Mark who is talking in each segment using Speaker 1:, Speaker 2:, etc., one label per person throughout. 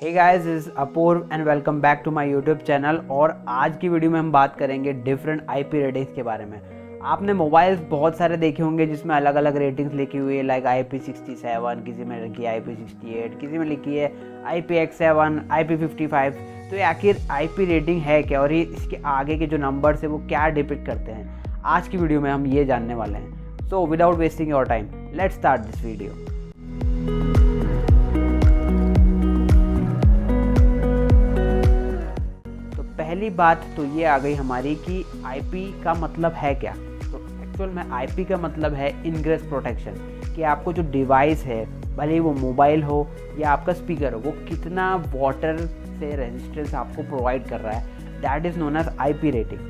Speaker 1: Hey guys, is Apoorv and welcome back to my YouTube channel. और आज की video में हम बात करेंगे डिफरेंट आईपी रेटिंग्स के बारे में। आपने मोबाइल्स बहुत सारे देखे होंगे जिसमें अलग अलग रेटिंग्स लिखी हुई है, लाइक IP67, किसी में लिखी है IP68, किसी में लिखी है IPX7, IP55। तो ये आखिर आईपी रेटिंग है क्या और ये इसके आगे के जो नंबर्स है वो क्या डिपिक्ट करते हैं, आज की वीडियो में हम ये जानने वाले हैं। So without wasting your time, let's start this video. पहली बात तो ये आ गई हमारी कि आईपी का मतलब है क्या। तो एक्चुअल में आईपी का मतलब है इनग्रेस प्रोटेक्शन, कि आपको जो डिवाइस है, भले ही वो मोबाइल हो या आपका स्पीकर हो, वो कितना वाटर से रेजिस्टेंस आपको प्रोवाइड कर रहा है, that is known as IP rating.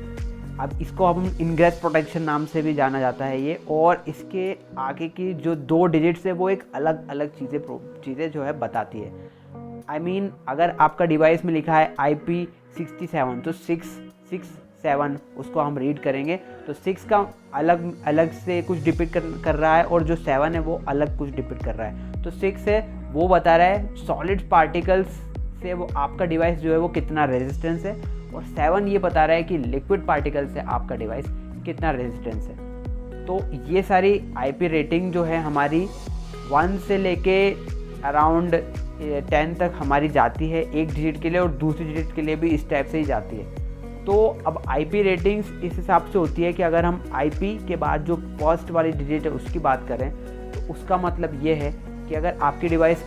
Speaker 1: अब इसको हम इनग्रेस प्रोटेक्शन नाम से भी जाना जाता है ये। और इसके आगे की जो 2 डिजिट्स है वो एक अलग अलग चीज़ें जो है बताती है। I mean, अगर आपका डिवाइस में लिखा है IP67 तो 667 उसको हम रीड करेंगे तो 6 का अलग अलग से कुछ डिपिक्ट कर रहा है और जो 7 है वो अलग कुछ डिपिक्ट कर रहा है। तो 6 है वो बता रहा है सॉलिड पार्टिकल्स से वो आपका डिवाइस जो है वो कितना रेजिस्टेंस है, और 7 ये बता रहा है कि लिक्विड पार्टिकल से आपका डिवाइस कितना रेजिस्टेंस है। तो ये सारी आईपी रेटिंग जो है हमारी 1 से लेके अराउंड 10 तक हमारी जाती है एक डिजिट के लिए, और दूसरी डिजिट के लिए भी इस टाइप से ही जाती है। तो अब आईपी रेटिंग्स इस हिसाब से होती है कि अगर हम आईपी के बाद जो फर्स्ट वाली डिजिट है उसकी बात करें तो उसका मतलब ये है कि अगर आपके डिवाइस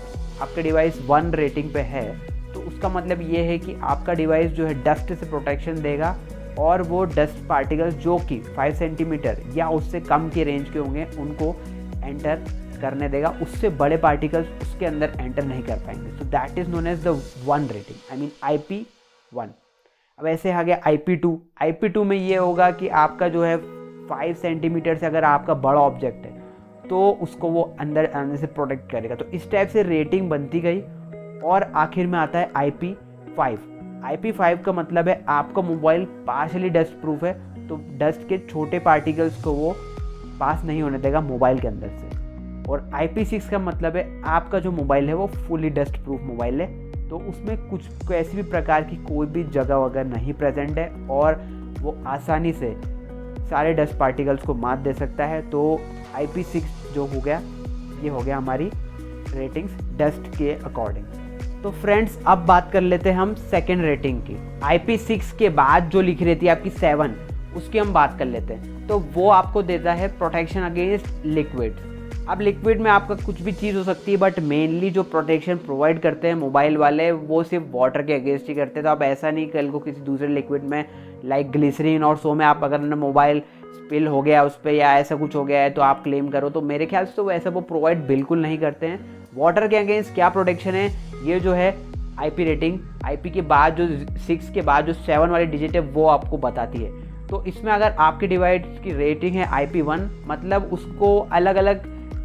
Speaker 1: 1 रेटिंग पे है तो उसका मतलब ये है कि आपका डिवाइस जो है डस्ट से प्रोटेक्शन देगा, और वो डस्ट पार्टिकल्स जो कि 5 सेंटीमीटर या उससे कम के रेंज के होंगे उनको एंटर करने देगा, उससे बड़े पार्टिकल्स उसके अंदर एंटर नहीं कर पाएंगे। So that is known as the 1 rating, I mean IP1। अब ऐसे आ गया IP2 में ये होगा कि आपका जो है 5 सेंटीमीटर से अगर आपका बड़ा ऑब्जेक्ट है तो उसको वो अंदर आने से प्रोटेक्ट करेगा। तो इस टाइप से रेटिंग बनती गई, और आखिर में आता है IP5 का मतलब है आपका मोबाइल पार्शियली डस्ट प्रूफ है, तो डस्ट के छोटे पार्टिकल्स को वो पास नहीं होने देगा मोबाइल के अंदर से। और IP6 का मतलब है आपका जो मोबाइल है वो फुली डस्ट प्रूफ मोबाइल है, तो उसमें कुछ ऐसी भी प्रकार की कोई भी जगह वगैरह नहीं प्रेजेंट है, और वो आसानी से सारे डस्ट पार्टिकल्स को मात दे सकता है। तो IP6 जो हो गया, ये हो गया हमारी रेटिंग्स डस्ट के अकॉर्डिंग। तो फ्रेंड्स, अब बात कर लेते हैं हम सेकेंड रेटिंग की। IP6 के बाद जो लिखी रहती है आपकी 7, उसकी हम बात कर लेते हैं। तो वो आपको देता है प्रोटेक्शन अगेंस्ट लिक्विड। अब लिक्विड में आपका कुछ भी चीज़ हो सकती है, बट मेनली जो प्रोटेक्शन प्रोवाइड करते हैं मोबाइल वाले वो सिर्फ वाटर के अगेंस्ट ही करते हैं। तो आप ऐसा नहीं कल को किसी दूसरे लिक्विड में लाइक ग्लिसरीन और सो में आप अगर मोबाइल स्पिल हो गया उस पर या ऐसा कुछ हो गया है तो आप क्लेम करो, तो मेरे ख्याल से तो वैसा वो प्रोवाइड बिल्कुल नहीं करते हैं। वाटर के अगेंस्ट क्या प्रोटेक्शन है, ये जो है आईपी रेटिंग IP के बाद जो 6 के बाद जो 7 वाली डिजिट है वो आपको बताती है। तो इसमें अगर आपके डिवाइस की रेटिंग है IP1, मतलब उसको अलग अलग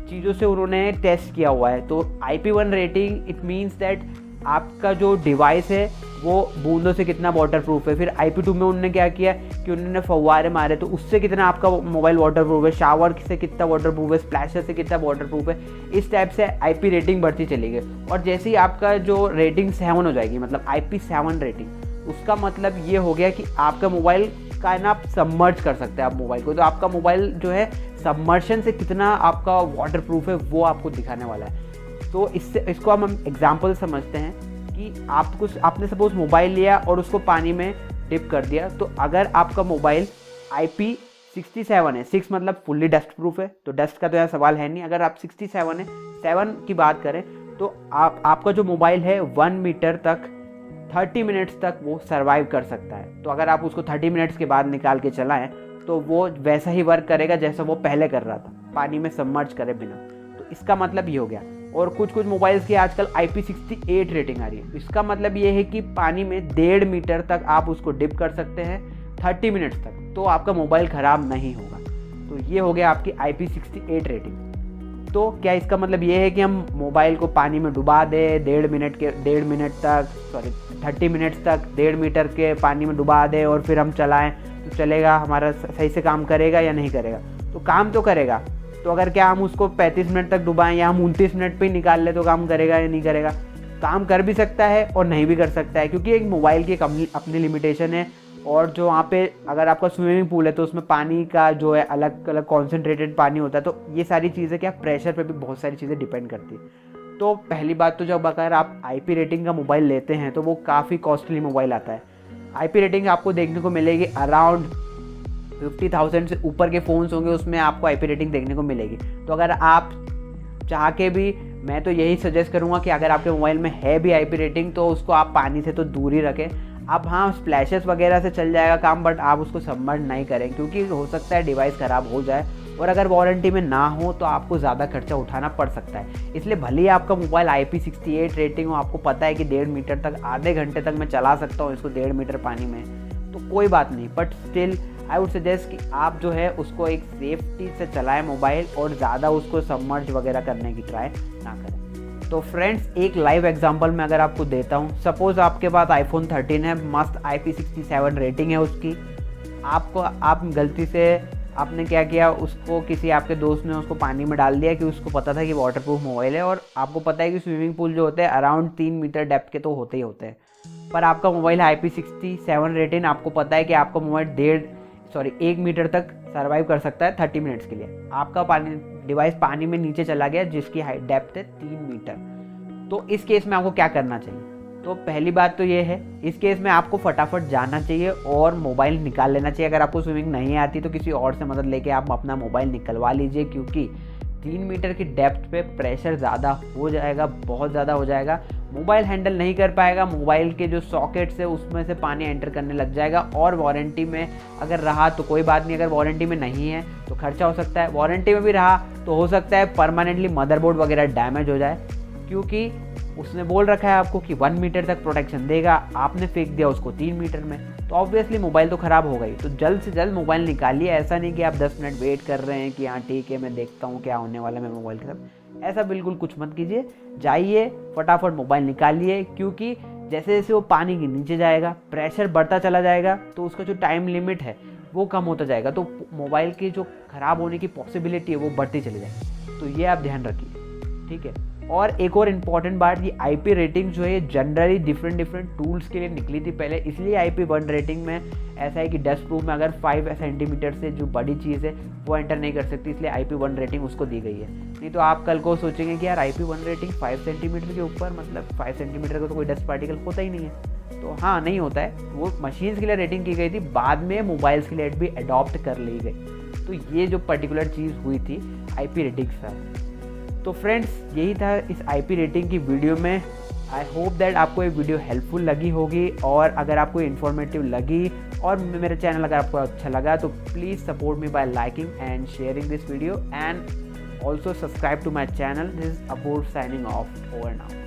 Speaker 1: चीज़ों से उन्होंने टेस्ट किया हुआ है। तो IP1 rating it means that आपका जो डिवाइस है वो बूंदों से कितना वाटर प्रूफ है। फिर IP2 में उन्होंने क्या किया कि उन्होंने फव्वारे मारे तो उससे कितना आपका मोबाइल वाटर प्रूफ है, शावर से कितना वाटर प्रूफ है, स्प्लैशर से कितना वाटर प्रूफ है। इस टाइप से आईपी रेटिंग बढ़ती चली गई, और जैसे ही आपका जो रेटिंग 7 हो जाएगी, मतलब IP7 रेटिंग, उसका मतलब ये हो गया कि आपका मोबाइल का ना आप सबमर्ज कर सकते हैं आप मोबाइल को। तो आपका मोबाइल जो है सबमर्शन से कितना आपका वाटर प्रूफ है वो आपको दिखाने वाला है। तो इसको हम एग्जांपल समझते हैं कि आपने सपोज मोबाइल लिया और उसको पानी में डिप कर दिया। तो अगर आपका मोबाइल IP67 है, 6 मतलब फुल्ली डस्ट प्रूफ है, तो डस्ट का तो यहाँ सवाल है नहीं। अगर आप 67 है, 7 की बात करें तो आपका जो मोबाइल है 1 मीटर तक 30 मिनट्स तक वो सर्वाइव कर सकता है। तो अगर आप उसको 30 मिनट्स के बाद निकाल के चलाएं तो वो वैसा ही वर्क करेगा जैसा वो पहले कर रहा था, पानी में सबमर्ज करे बिना। तो इसका मतलब ये हो गया। और कुछ मोबाइल्स की आजकल IP68 रेटिंग आ रही है। इसका मतलब ये है कि पानी में 1.5 मीटर तक आप उसको डिप कर सकते हैं 30 मिनट्स तक, तो आपका मोबाइल ख़राब नहीं होगा। तो ये हो गया आपकी IP68 रेटिंग। तो क्या इसका मतलब ये है कि हम मोबाइल को पानी में डुबा दें 1.5 मिनट्स तक 1.5 मीटर के पानी में डुबा दें और फिर हम चलाएं तो चलेगा, हमारा सही से काम करेगा या नहीं करेगा? तो काम तो करेगा। तो अगर क्या हम उसको 35 मिनट तक डुबाएं या हम 29 मिनट पे ही निकाल ले तो काम करेगा या नहीं करेगा? काम कर भी सकता है और नहीं भी कर सकता है, क्योंकि एक मोबाइल की अपनी लिमिटेशन है। और जो वहाँ पे अगर आपका स्विमिंग पूल है तो उसमें पानी का जो है अलग अलग कॉन्सेंट्रेटेड पानी होता है, तो ये सारी चीज़ें क्या प्रेशर पे भी बहुत सारी चीज़ें डिपेंड करती है। तो पहली बात तो जब अगर आप IP रेटिंग का मोबाइल लेते हैं तो वो काफ़ी कॉस्टली मोबाइल आता है। IP रेटिंग आपको देखने को मिलेगी अराउंड 50,000 से ऊपर के फ़ोन्स होंगे उसमें आपको IP रेटिंग देखने को मिलेगी। तो अगर आप चाह के भी, मैं तो यही सजेस्ट करूँगा कि अगर आपके मोबाइल में है भी IP रेटिंग तो उसको आप पानी से तो दूर ही रखें। आप हाँ स्प्लैशेस वगैरह से चल जाएगा काम, बट आप उसको सबमर्ज नहीं करें, क्योंकि हो सकता है डिवाइस ख़राब हो जाए और अगर वारंटी में ना हो तो आपको ज़्यादा खर्चा उठाना पड़ सकता है। इसलिए भले ही आपका मोबाइल IP68 रेटिंग हो, आपको पता है कि 1.5 मीटर तक, आधे घंटे तक मैं चला सकता हूँ इसको 1.5 मीटर पानी में, तो कोई बात नहीं, but still I would suggest कि आप जो है उसको एक सेफ्टी से चलाएं मोबाइल, और ज़्यादा उसको सबमर्ज वगैरह करने की ट्राई ना करें। तो फ्रेंड्स, एक लाइव एग्जांपल मैं अगर आपको देता हूँ, सपोज़ आपके पास iPhone 13 है, मस्त IP67 रेटिंग है उसकी, आप गलती से आपने क्या किया, उसको किसी आपके दोस्त ने उसको पानी में डाल दिया कि उसको पता था कि वाटरप्रूफ मोबाइल है, और आपको पता है कि स्विमिंग पूल जो होते हैं अराउंड 3 मीटर डेप्थ के तो होते ही होते हैं, पर आपका मोबाइल है IP67 रेटिंग, आपको पता है कि आपका मोबाइल 1 मीटर तक सर्वाइव कर सकता है 30 मिनट्स के लिए। आपका डिवाइस पानी में नीचे चला गया जिसकी डेप्थ है 3 मीटर। तो इस केस में आपको क्या करना चाहिए? तो पहली बात तो ये है, इस केस में आपको फटाफट जाना चाहिए और मोबाइल निकाल लेना चाहिए। अगर आपको स्विमिंग नहीं आती तो किसी और से मदद लेके आप अपना मोबाइल निकलवा लीजिए, क्योंकि 3 मीटर की डेप्थ पे प्रेशर ज़्यादा हो जाएगा, बहुत ज़्यादा हो जाएगा, मोबाइल हैंडल नहीं कर पाएगा, मोबाइल के जो सॉकेट्स है उसमें से पानी एंटर करने लग जाएगा। और वारंटी में अगर रहा तो कोई बात नहीं, अगर वारंटी में नहीं है तो खर्चा हो सकता है, वारंटी में भी रहा तो हो सकता है परमानेंटली मदरबोर्ड वगैरह डैमेज हो जाए, क्योंकि उसने बोल रखा है आपको कि 1 मीटर तक प्रोटेक्शन देगा, आपने फेंक दिया उसको 3 मीटर में, तो ऑब्वियसली मोबाइल तो ख़राब हो गई। तो जल्द से जल्द मोबाइल निकालिए, ऐसा नहीं कि आप 10 मिनट वेट कर रहे हैं कि हाँ ठीक है मैं देखता हूँ क्या होने वाला है मेरे मोबाइल के साथ, ऐसा बिल्कुल कुछ मत कीजिए। जाइए फटाफट मोबाइल निकालिए, क्योंकि जैसे जैसे वो पानी के नीचे जाएगा प्रेशर बढ़ता चला जाएगा, तो उसका जो टाइम लिमिट है वो कम होता जाएगा, तो मोबाइल की जो ख़राब होने की पॉसिबिलिटी है वो बढ़ती चली जाएगी। तो ये आप ध्यान रखिए, ठीक है। और एक और इम्पॉर्टेंट बात, ये IP रेटिंग जो है जनरली डिफरेंट टूल्स के लिए निकली थी पहले, इसलिए IP1 रेटिंग में ऐसा है कि डस्ट प्रूफ में अगर 5 सेंटीमीटर से जो बड़ी चीज़ है वो एंटर नहीं कर सकती, इसलिए IP1 रेटिंग उसको दी गई है। नहीं तो आप कल को सोचेंगे कि यार IP1 रेटिंग 5 सेंटीमीटर के ऊपर, मतलब 5 सेंटीमीटर का तो कोई डस्ट पार्टिकल होता ही नहीं है। तो हाँ, नहीं होता है, वो मशीन्स के लिए रेटिंग की गई थी, बाद में मोबाइल्स के लिए भी अडॉप्ट कर ली गई। तो ये जो पर्टिकुलर चीज़ हुई थी IP रेटिंग से। तो फ्रेंड्स, यही था इस IP रेटिंग की वीडियो में। आई होप दैट आपको ये वीडियो हेल्पफुल लगी होगी, और अगर आपको इन्फॉर्मेटिव लगी और मेरा चैनल अगर आपको अच्छा लगा तो please support me by liking and sharing this video, and also subscribe to my channel. This is Apoorv signing off over now.